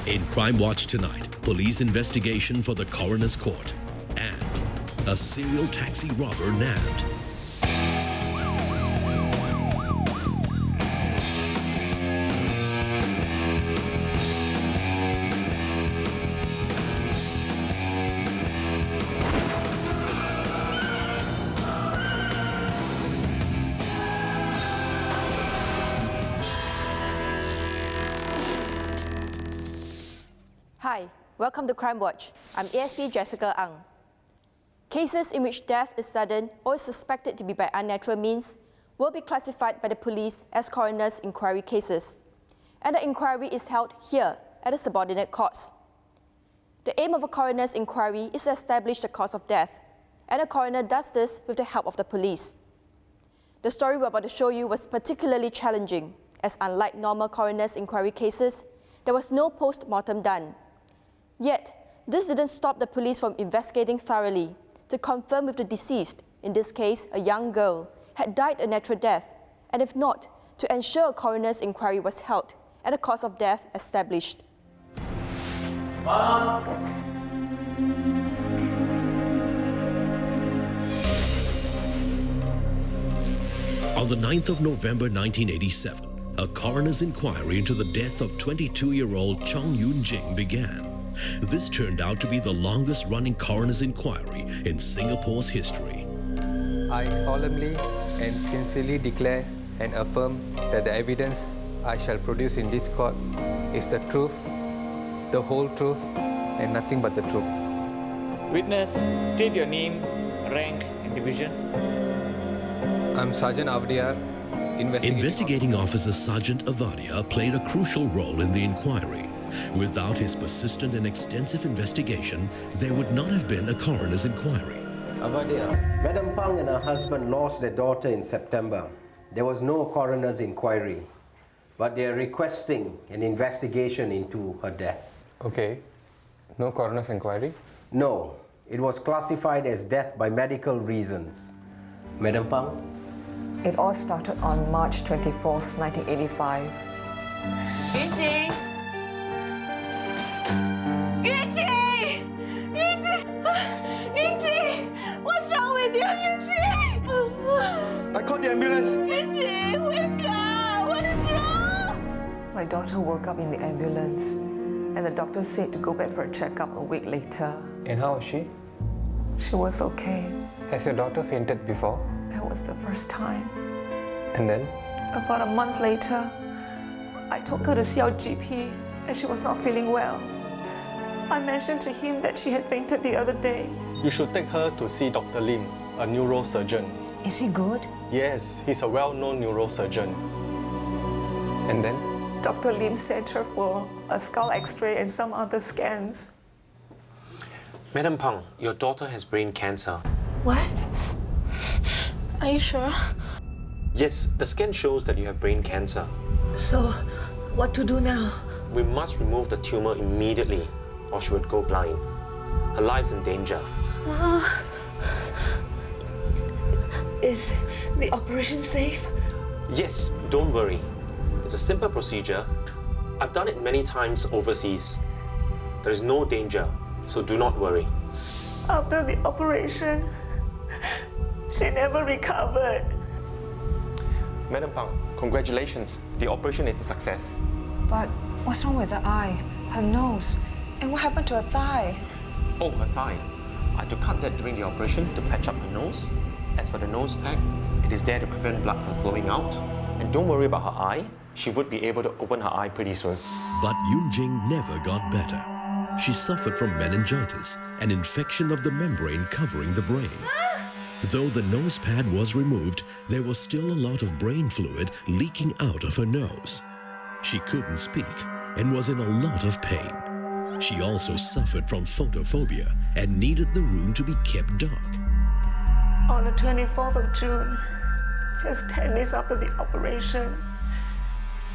In Crimewatch tonight, police investigation for the coroner's court and a serial taxi robber nabbed. Hi, welcome to Crimewatch. I'm ASP Jessica Ang. Cases in which death is sudden or is suspected to be by unnatural means will be classified by the police as coroner's inquiry cases, and the inquiry is held here at the subordinate courts. The aim of a coroner's inquiry is to establish the cause of death, and the coroner does this with the help of the police. The story we're about to show you was particularly challenging, as unlike normal coroner's inquiry cases, there was no post-mortem done. Yet, this didn't stop the police from investigating thoroughly to confirm if the deceased, in this case a young girl, had died a natural death, and if not, to ensure a coroner's inquiry was held and the cause of death established. On the 9th of November 1987, a coroner's inquiry into the death of 22-year-old Chong Yoon-jing began. This turned out to be the longest-running coroner's inquiry in Singapore's history. I solemnly and sincerely declare and affirm that the evidence I shall produce in this court is the truth, the whole truth, and nothing but the truth. Witness, state your name, rank, and division. I'm Sergeant Avdiar. Investigating Officer Sergeant Avadia played a crucial role in the inquiry. Without his persistent and extensive investigation, there would not have been a coroner's inquiry. Avadia, Madam Pang and her husband lost their daughter in September. There was no coroner's inquiry, but they are requesting an investigation into her death. Okay. No coroner's inquiry? No. It was classified as death by medical reasons. Madam Pang? It all started on March 24th, 1985. Yunjing! Yunjing! Yunjing! What's wrong with you, Yunjing? I called the ambulance. Yunjing, wake up! What is wrong? My daughter woke up in the ambulance, and the doctor said to go back for a checkup a week later. And how is she? She was okay. Has your daughter fainted before? That was the first time. And then? About a month later, I took her to see our GP, and she was not feeling well. I mentioned to him that she had fainted the other day. You should take her to see Dr. Lim, a neurosurgeon. Is he good? Yes, he's a well-known neurosurgeon. And then? Dr. Lim sent her for a skull X-ray and some other scans. Madam Pang, your daughter has brain cancer. What? Are you sure? Yes, the scan shows that you have brain cancer. So, what to do now? We must remove the tumor immediately, or she would go blind. Her life's in danger. Is the operation safe? Yes, don't worry. It's a simple procedure. I've done it many times overseas. There is no danger, so do not worry. After the operation, she never recovered. Madam Pang, congratulations. The operation is a success. But what's wrong with her eye, her nose, and what happened to her thigh? Oh, her thigh. I had to cut that during the operation to patch up her nose. As for the nose pack, it is there to prevent blood from flowing out. And don't worry about her eye. She would be able to open her eye pretty soon. But Yoon-jing never got better. She suffered from meningitis, an infection of the membrane covering the brain. Though the nose pad was removed, there was still a lot of brain fluid leaking out of her nose. She couldn't speak and was in a lot of pain. She also suffered from photophobia and needed the room to be kept dark. On the 24th of June, just 10 days after the operation,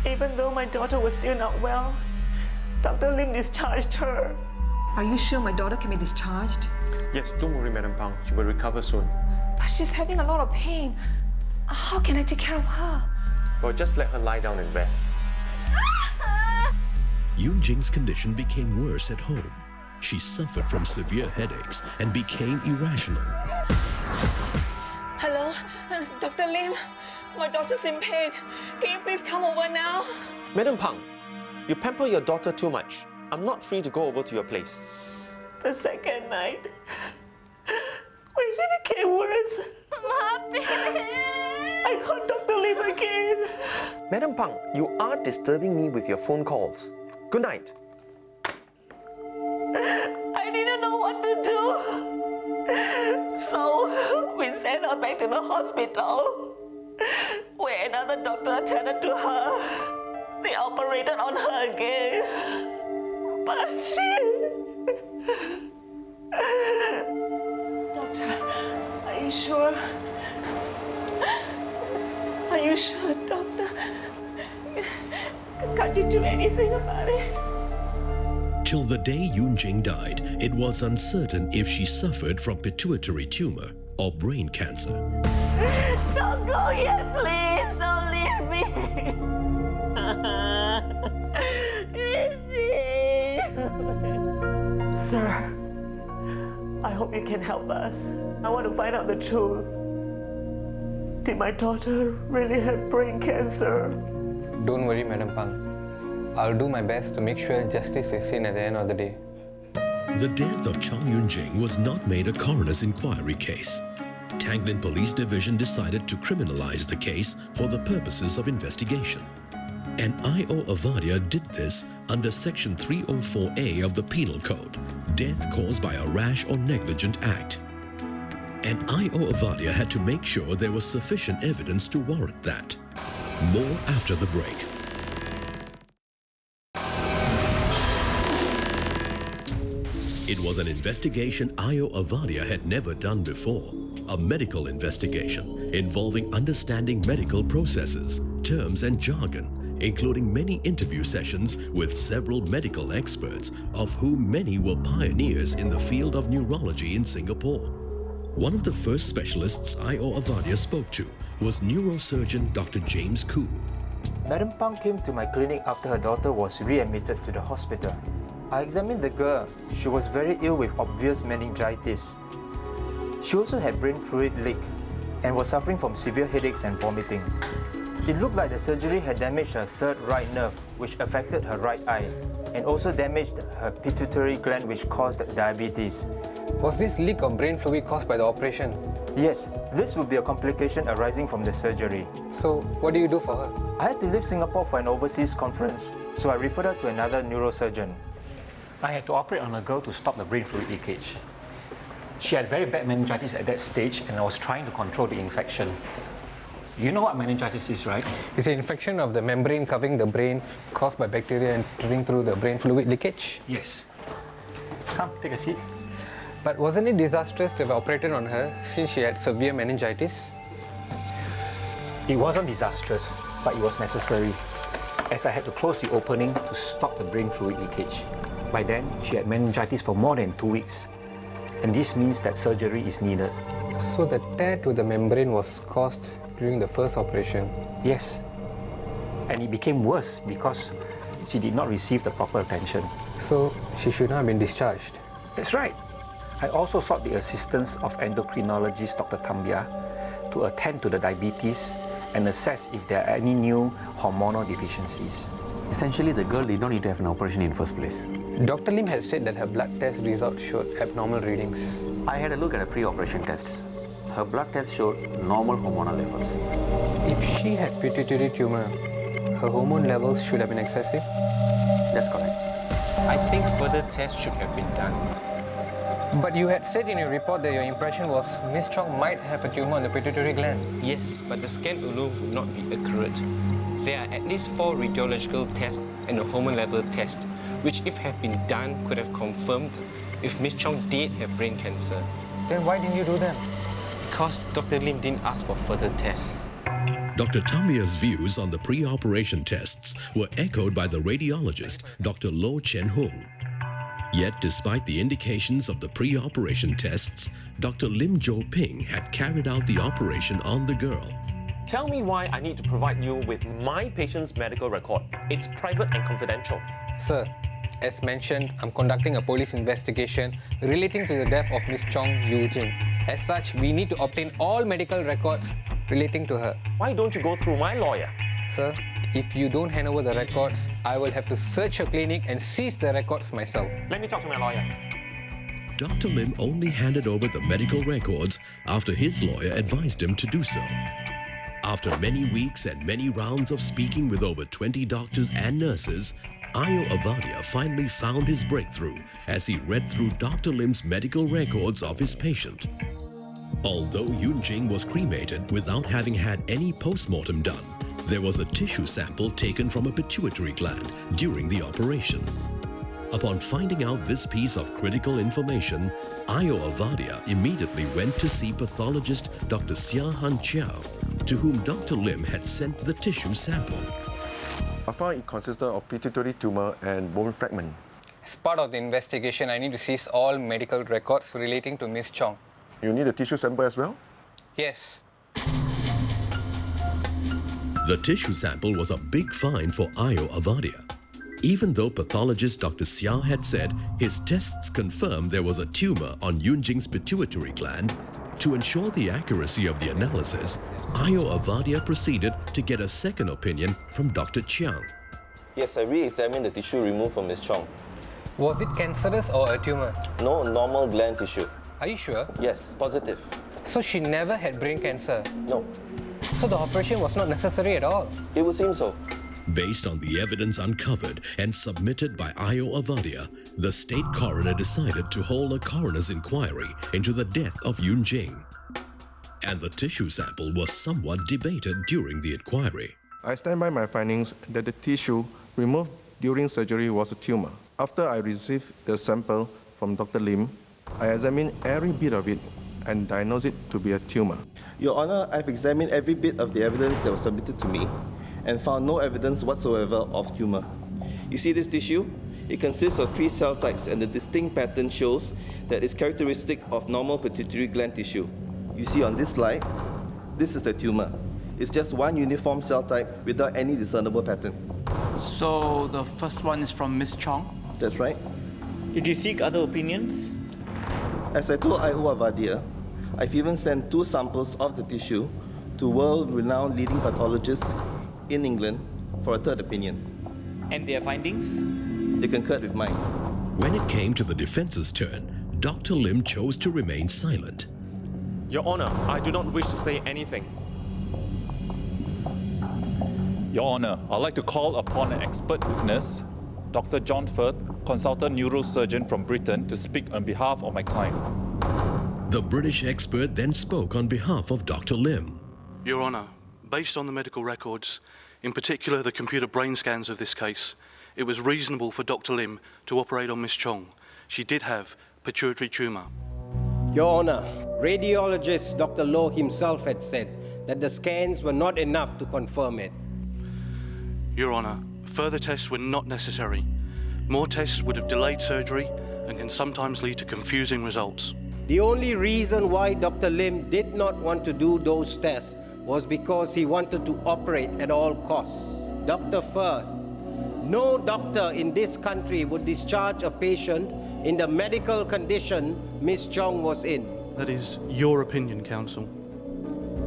even though my daughter was still not well, Dr. Lim discharged her. Are you sure my daughter can be discharged? Yes, don't worry, Madam Pang. She will recover soon. But she's having a lot of pain. How can I take care of her? Well, just let her lie down and rest. Yoon Jing's condition became worse at home. She suffered from severe headaches and became irrational. Hello, Dr. Lim. My daughter's in pain. Can you please come over now? Madam Pang, you pamper your daughter too much. I'm not free to go over to your place. The second night, when she became worse, I called Dr. Lim again. Madam Pang, you are disturbing me with your phone calls. Good night. I didn't know what to do. So we sent her back to the hospital, where another doctor attended to her. They operated on her again. But Doctor, are you sure? Are you sure, Doctor? Can't you do anything about it? Till the day Yoon Jing died, it was uncertain if she suffered from pituitary tumor or brain cancer. Don't go yet, please. Don't leave me. Sir, I hope you can help us. I want to find out the truth. Did my daughter really have brain cancer? Don't worry, Madam Pang. I'll do my best to make sure justice is seen at the end of the day. The death of Chung Yoon Jing was not made a coroner's inquiry case. Tanglin Police Division decided to criminalize the case for the purposes of investigation. And I.O. Avadia did this under Section 304A of the Penal Code, death caused by a rash or negligent act. And I.O. Avadia had to make sure there was sufficient evidence to warrant that. More after the break. It was an investigation I.O. Avadia had never done before. A medical investigation involving understanding medical processes, terms and jargon, including many interview sessions with several medical experts, of whom many were pioneers in the field of neurology in Singapore. One of the first specialists I.O. Avadia spoke to was neurosurgeon Dr. James Koo. Madam Pang came to my clinic after her daughter was readmitted to the hospital. I examined the girl. She was very ill with obvious meningitis. She also had brain fluid leak and was suffering from severe headaches and vomiting. It looked like the surgery had damaged her third right nerve, which affected her right eye, and also damaged her pituitary gland, which caused diabetes. Was this leak of brain fluid caused by the operation? Yes, this would be a complication arising from the surgery. So, what do you do for her? I had to leave Singapore for an overseas conference, so I referred her to another neurosurgeon. I had to operate on a girl to stop the brain fluid leakage. She had very bad meningitis at that stage, and I was trying to control the infection. You know what meningitis is, right? It's an infection of the membrane covering the brain caused by bacteria entering through the brain fluid leakage? Yes. Come, take a seat. But wasn't it disastrous to have operated on her since she had severe meningitis? It wasn't disastrous, but it was necessary, as I had to close the opening to stop the brain fluid leakage. By then, she had meningitis for more than 2 weeks, and this means that surgery is needed. So the tear to the membrane was caused during the first operation? Yes, and it became worse because she did not receive the proper attention. So she should not have been discharged? That's right. I also sought the assistance of endocrinologist Dr. Tambia to attend to the diabetes and assess if there are any new hormonal deficiencies. Essentially, the girl did not need to have an operation in the first place. Dr. Lim had said that her blood test results showed abnormal readings. I had a look at her pre-operation tests. Her blood test showed normal hormonal levels. If she had pituitary tumor, her hormone levels should have been excessive? That's correct. I think further tests should have been done. But you had said in your report that your impression was Miss Chong might have a tumor on the pituitary gland. Yes, but the scan alone would not be accurate. There are at least 4 radiological tests and a hormone level test, which if have been done could have confirmed if Miss Chong did have brain cancer. Then why didn't you do them? Because Dr. Lim didn't ask for further tests. Dr. Tambia's views on the pre-operation tests were echoed by the radiologist, Dr. Loh Chen Hung. Yet, despite the indications of the pre-operation tests, Dr. Lim Jo Ping had carried out the operation on the girl. Tell me why I need to provide you with my patient's medical record. It's private and confidential. Sir, as mentioned, I'm conducting a police investigation relating to the death of Miss Chong Yu-jing. As such, we need to obtain all medical records relating to her. Why don't you go through my lawyer? Sir, if you don't hand over the records, I will have to search your clinic and seize the records myself. Let me talk to my lawyer. Dr. Lim only handed over the medical records after his lawyer advised him to do so. After many weeks and many rounds of speaking with over 20 doctors and nurses, Ayo Avadia finally found his breakthrough as he read through Dr. Lim's medical records of his patient. Although Yun-jing was cremated without having had any post-mortem done, there was a tissue sample taken from a pituitary gland during the operation. Upon finding out this piece of critical information, Ayo Avadia immediately went to see pathologist Dr. Sia Han Chiao, to whom Dr. Lim had sent the tissue sample. I found it consisted of pituitary tumor and bone fragment. As part of the investigation, I need to seize all medical records relating to Miss Chong. You need a tissue sample as well? Yes. The tissue sample was a big find for Ayo Avadia. Even though pathologist Dr. Xiao had said his tests confirmed there was a tumor on Yun-jing's pituitary gland, to ensure the accuracy of the analysis, Ayo Avadia proceeded to get a second opinion from Dr. Chiang. Yes, I re-examined the tissue removed from Ms. Chong. Was it cancerous or a tumor? No, normal gland tissue. Are you sure? Yes, positive. So she never had brain cancer? No. So the operation was not necessary at all? It would seem so. Based on the evidence uncovered and submitted by Ayo Avadia, the state coroner decided to hold a coroner's inquiry into the death of Yun-jing. And the tissue sample was somewhat debated during the inquiry. I stand by my findings that the tissue removed during surgery was a tumor. After I received the sample from Dr. Lim, I examined every bit of it and diagnosed it to be a tumor. Your Honor, I've examined every bit of the evidence that was submitted to me and found no evidence whatsoever of tumor. You see this tissue? It consists of 3 cell types, and the distinct pattern shows that it's characteristic of normal pituitary gland tissue. You see on this slide, this is the tumor. It's just one uniform cell type without any discernible pattern. So the first one is from Miss Chong? That's right. Did you seek other opinions? As I told Ayo Avadia, I've even sent 2 samples of the tissue to world-renowned leading pathologists in England for a third opinion. And their findings? They concurred with mine. When it came to the defense's turn, Dr. Lim chose to remain silent. Your Honor, I do not wish to say anything. Your Honor, I'd like to call upon an expert witness, Dr. John Firth, consultant neurosurgeon from Britain, to speak on behalf of my client. The British expert then spoke on behalf of Dr. Lim. Your Honor, based on the medical records, in particular the computer brain scans of this case, it was reasonable for Dr. Lim to operate on Miss Chong. She did have pituitary tumor. Your Honor, radiologist Dr. Loh himself had said that the scans were not enough to confirm it. Your Honor, further tests were not necessary. More tests would have delayed surgery and can sometimes lead to confusing results. The only reason why Dr. Lim did not want to do those tests was because he wanted to operate at all costs. Dr. Firth, no doctor in this country would discharge a patient in the medical condition Miss Chong was in. That is your opinion, counsel.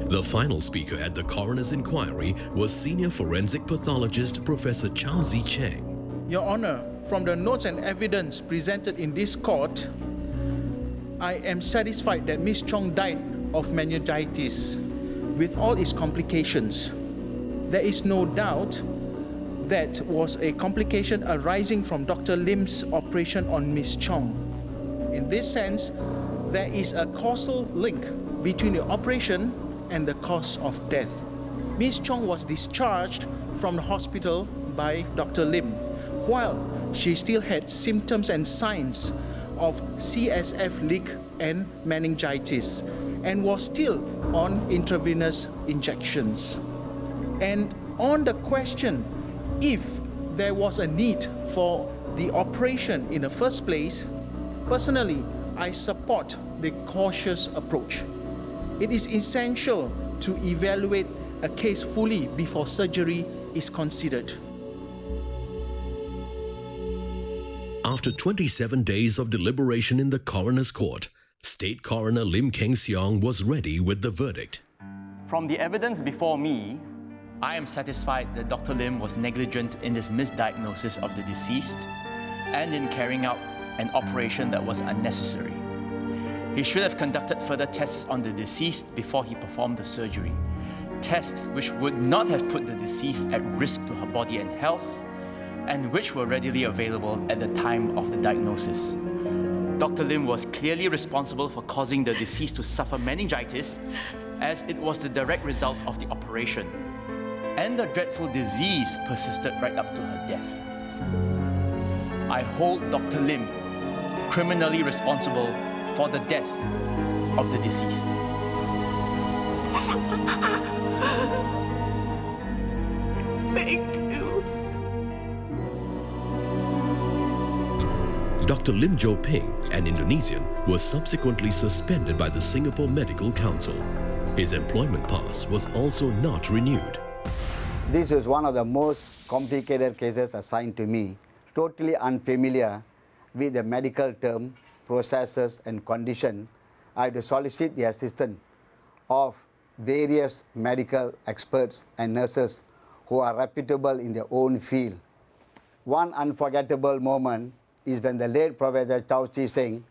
The final speaker at the coroner's inquiry was senior forensic pathologist Professor Chao Zi Cheng. Your Honor, from the notes and evidence presented in this court, I am satisfied that Miss Chong died of meningitis with all its complications. There is no doubt that was a complication arising from Dr. Lim's operation on Miss Chong. In this sense, there is a causal link between the operation and the cause of death. Miss Chong was discharged from the hospital by Dr. Lim while she still had symptoms and signs of CSF leak and meningitis and was still on intravenous injections. And on the question if there was a need for the operation in the first place, personally, I support the cautious approach. It is essential to evaluate a case fully before surgery is considered. After 27 days of deliberation in the coroner's court, State Coroner Lim Keng Seong was ready with the verdict. From the evidence before me, I am satisfied that Dr. Lim was negligent in his misdiagnosis of the deceased and in carrying out an operation that was unnecessary. He should have conducted further tests on the deceased before he performed the surgery. Tests which would not have put the deceased at risk to her body and health, and which were readily available at the time of the diagnosis. Dr. Lim was clearly responsible for causing the deceased to suffer meningitis, as it was the direct result of the operation. And the dreadful disease persisted right up to her death. I hold Dr. Lim criminally responsible for the death of the deceased. Thank you. Dr. Lim Jo Ping, an Indonesian, was subsequently suspended by the Singapore Medical Council. His employment pass was also not renewed. This is one of the most complicated cases assigned to me, totally unfamiliar with the medical term, processes and condition. I had to solicit the assistance of various medical experts and nurses who are reputable in their own field. One unforgettable moment is when the late Professor Chow Chi Seng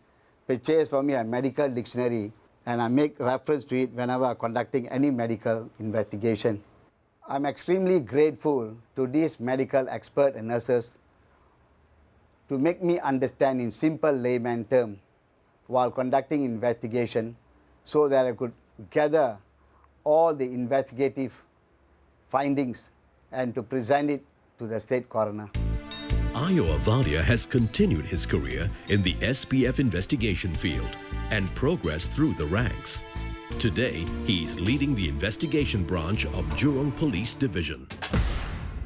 purchased for me a medical dictionary, and I make reference to it whenever I'm conducting any medical investigation. I'm extremely grateful to these medical experts and nurses to make me understand in simple layman terms while conducting investigation, so that I could gather all the investigative findings and to present it to the state coroner. Ayo Avadia has continued his career in the SPF investigation field and progressed through the ranks. Today, he is leading the investigation branch of Jurong Police Division.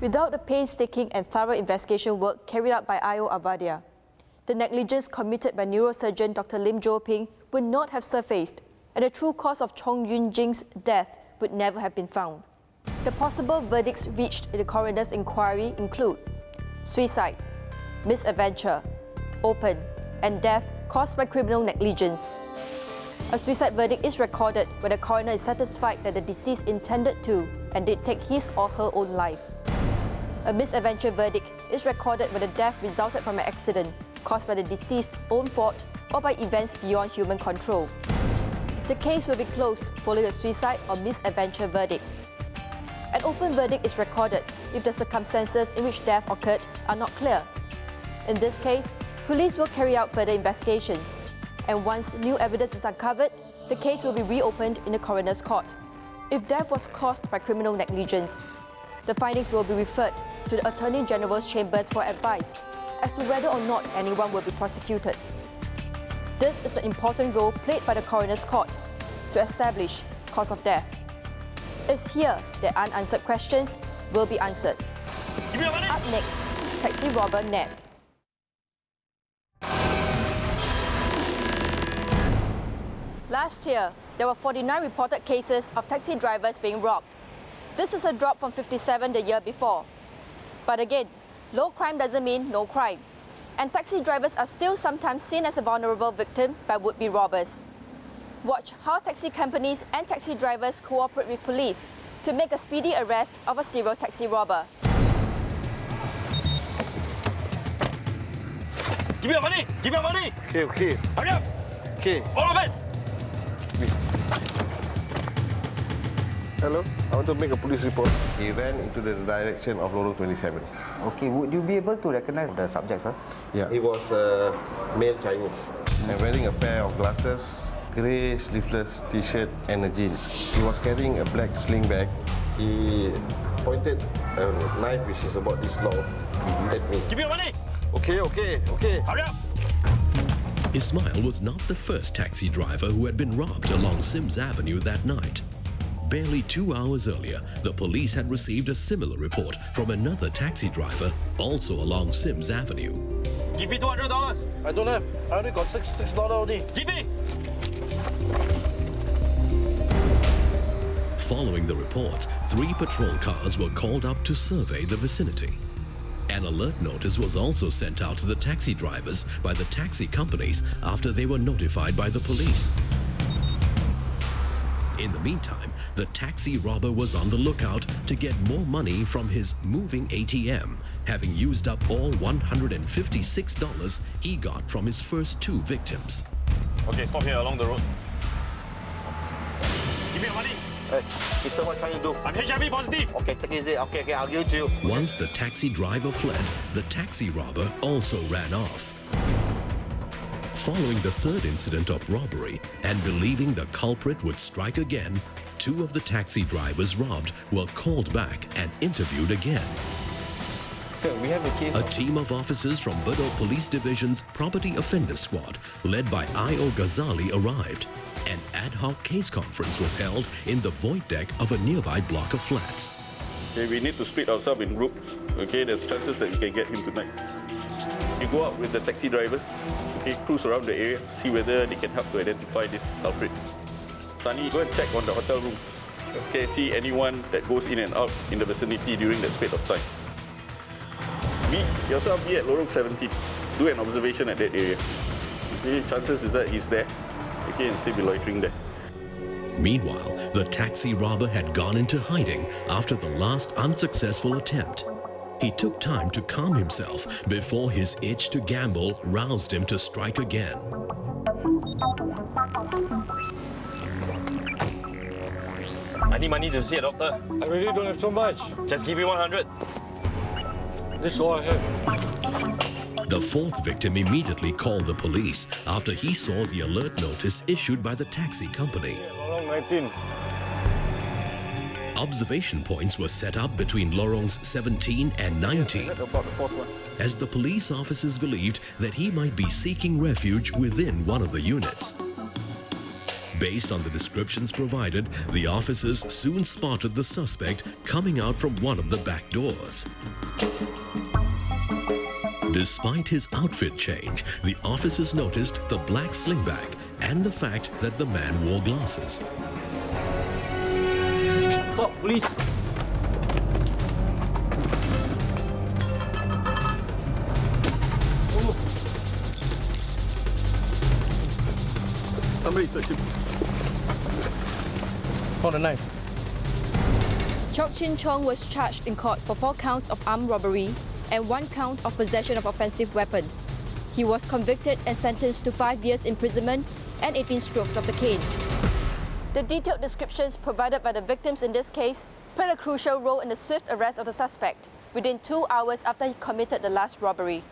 Without the painstaking and thorough investigation work carried out by Ayo Avadia, the negligence committed by neurosurgeon Dr. Lim Jo Ping would not have surfaced, and the true cause of Chong Yun Jing's death would never have been found. The possible verdicts reached in the coroner's inquiry include suicide, misadventure, open, and death caused by criminal negligence. A suicide verdict is recorded when the coroner is satisfied that the deceased intended to and did take his or her own life. A misadventure verdict is recorded when the death resulted from an accident caused by the deceased's own fault or by events beyond human control. The case will be closed following a suicide or misadventure verdict. An open verdict is recorded if the circumstances in which death occurred are not clear. In this case, police will carry out further investigations, and once new evidence is uncovered, the case will be reopened in the coroner's court. If death was caused by criminal negligence, the findings will be referred to the Attorney General's chambers for advice as to whether or not anyone will be prosecuted. This is an important role played by the coroner's court to establish cause of death. It's here that unanswered questions will be answered. Up next, taxi robber nabbed. Last year, there were 49 reported cases of taxi drivers being robbed. This is a drop from 57 the year before. But again, low crime doesn't mean no crime. And taxi drivers are still sometimes seen as a vulnerable victim by would-be robbers. Watch how taxi companies and taxi drivers cooperate with police to make a speedy arrest of a serial taxi robber. Give me your money! Give me your money! Okay. Hurry up! Okay. All of it! Hello, I want to make a police report. He ran into the direction of Lorong 27. Okay, would you be able to recognize the subject, sir? Yeah. He was male Chinese and wearing a pair of glasses, grey sleeveless t-shirt and a jeans. He was carrying a black sling bag. He pointed a knife which is about this long at me. Give me your money! Okay. Hurry up! Ismail was not the first taxi driver who had been robbed along Sims Avenue that night. Barely 2 hours earlier, the police had received a similar report from another taxi driver, also along Sims Avenue. Give me $200. I don't have. I only got $6 only. Give me! Following the reports, 3 patrol cars were called up to survey the vicinity. An alert notice was also sent out to the taxi drivers by the taxi companies after they were notified by the police. In the meantime, the taxi robber was on the lookout to get more money from his moving ATM, having used up all $156 he got from his first 2 victims. Okay, stop here along the road. Give me your money. Hey, mister, what can you do? I'm HIV positive. Okay, take it easy. Okay, I'll give it to you. Once the taxi driver fled, the taxi robber also ran off. Following the 3rd incident of robbery and believing the culprit would strike again, 2 of the taxi drivers robbed were called back and interviewed again. Sir, we have a case. A team of officers from Bedok Police Division's Property Offender Squad, led by I.O. Ghazali, arrived. An ad hoc case conference was held in the void deck of a nearby block of flats. Okay, we need to split ourselves in groups. Okay, there's chances that we can get him tonight. You go out with the taxi drivers, okay, cruise around the area, see whether they can help to identify this culprit. Sunny, go and check on the hotel rooms. Okay, see anyone that goes in and out in the vicinity during that space of time. Yourself be at Lorong 17. Do an observation at that area. Okay, chances is that he's there. Okay, and still be loitering there. Meanwhile, the taxi robber had gone into hiding after the last unsuccessful attempt. He took time to calm himself before his itch to gamble roused him to strike again. I need money to see a doctor. I really don't have so much. Just give me 100. This is all I have. The 4th victim immediately called the police after he saw the alert notice issued by the taxi company. Lorong 19. Observation points were set up between Lorongs 17 and 19, as the police officers believed that he might be seeking refuge within one of the units. Based on the descriptions provided, the officers soon spotted the suspect coming out from one of the back doors. Despite his outfit change, the officers noticed the black sling bag and the fact that the man wore glasses. Stop, police! Somebody search him. Found a knife. Chok Chin Chong was charged in court for 4 counts of armed robbery and 1 count of possession of offensive weapon. He was convicted and sentenced to 5 years imprisonment and 18 strokes of the cane. The detailed descriptions provided by the victims in this case played a crucial role in the swift arrest of the suspect within 2 hours after he committed the last robbery.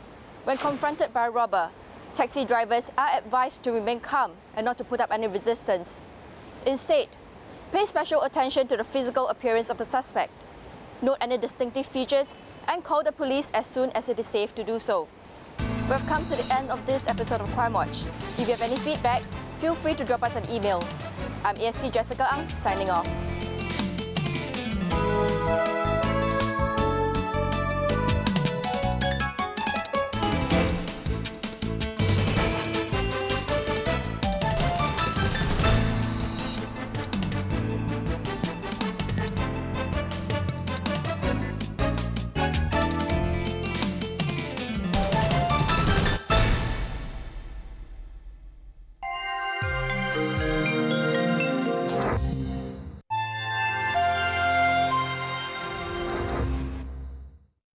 When confronted by a robber, taxi drivers are advised to remain calm and not to put up any resistance. Instead, pay special attention to the physical appearance of the suspect. Note any distinctive features and call the police as soon as it is safe to do so. We've come to the end of this episode of Crimewatch. If you have any feedback, feel free to drop us an email. I'm ESP Jessica Ang, signing off.